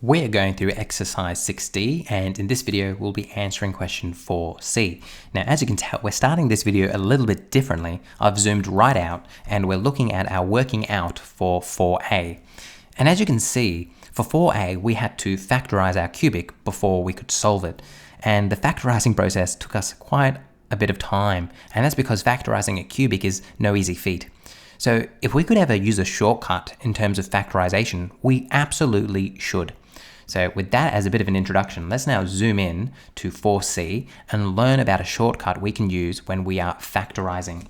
We're going through exercise 6D, and in this video we'll be answering question 4C. Now, as you can tell, we're starting this video a little bit differently. I've zoomed right out and we're looking at our working out for 4A. And as you can see, for 4A we had to factorize our cubic before we could solve it. And the factorizing process took us quite a bit of time, and that's because factorizing a cubic is no easy feat. So if we could ever use a shortcut in terms of factorization, we absolutely should. So with that as a bit of an introduction, let's now zoom in to 4C and learn about a shortcut we can use when we are factorizing.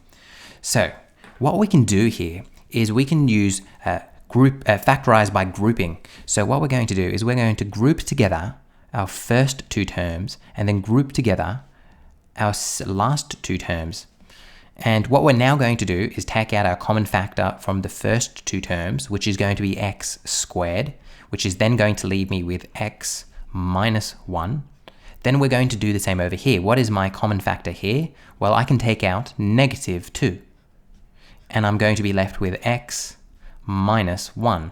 So what we can do here is we can use factorize by grouping. So what we're going to do is we're going to group together our first two terms and then group together our last two terms. And what we're now going to do is take out our common factor from the first two terms, which is going to be x squared, which is then going to leave me with x minus 1. Then we're going to do the same over here. What is my common factor here? Well, I can take out negative 2. And I'm going to be left with x minus 1.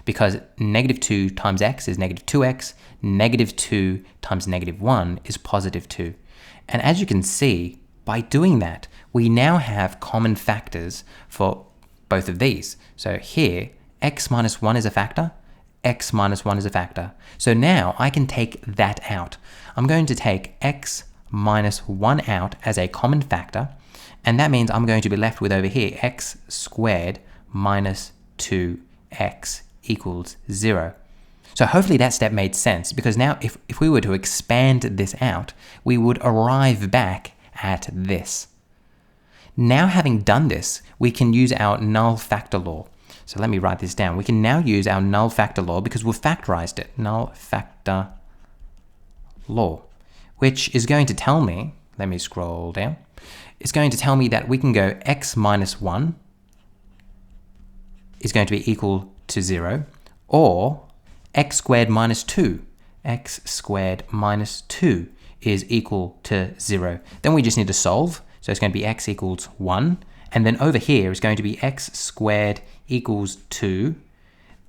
Because negative 2 times x is negative 2x, negative 2 times negative 1 is positive 2. And as you can see, by doing that, we now have common factors for both of these. So here, x minus 1 is a factor, x minus 1 is a factor. So now I can take that out. I'm going to take x minus 1 out as a common factor, and that means I'm going to be left with over here x squared minus 2x equals 0. So hopefully that step made sense, because now if we were to expand this out, we would arrive back at this. Now having done this, we can use our null factor law. So let me write this down. We can now use our null factor law because we've factorized it. Null factor law, which is going to tell me, let me scroll down, it's going to tell me that we can go x minus 1 is going to be equal to 0, or x squared minus 2. X squared minus 2 is equal to 0. Then we just need to solve. So it's going to be x equals 1. And then over here is going to be x squared equals 2.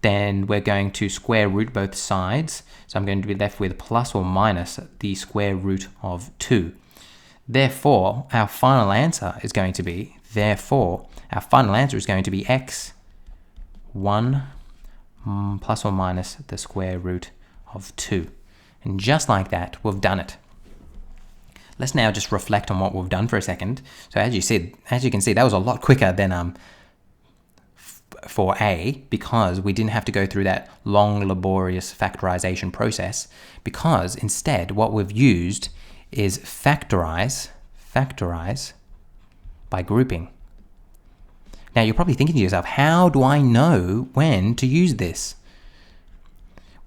Then we're going to square root both sides. So I'm going to be left with plus or minus the square root of 2. Therefore, our final answer is going to be, x 1 plus or minus the square root of 2. And just like that, we've done it. Let's now just reflect on what we've done for a second. So as you can see, that was a lot quicker than 4A, because we didn't have to go through that long, laborious factorization process, because instead what we've used is factorize by grouping. Now you're probably thinking to yourself, how do I know when to use this?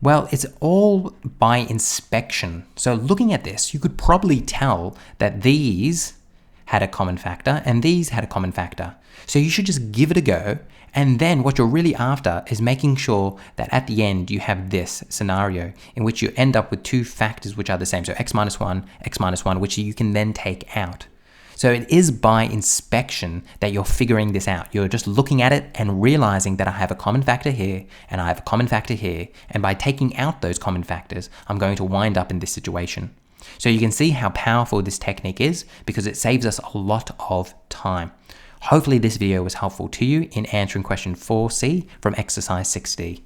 Well, it's all by inspection. So looking at this, you could probably tell that these had a common factor and these had a common factor. So you should just give it a go. And then what you're really after is making sure that at the end you have this scenario in which you end up with two factors which are the same. So x minus 1, which you can then take out. So it is by inspection that you're figuring this out. You're just looking at it and realizing that I have a common factor here and I have a common factor here. And by taking out those common factors, I'm going to wind up in this situation. So you can see how powerful this technique is, because it saves us a lot of time. Hopefully this video was helpful to you in answering question 4C from exercise 6D.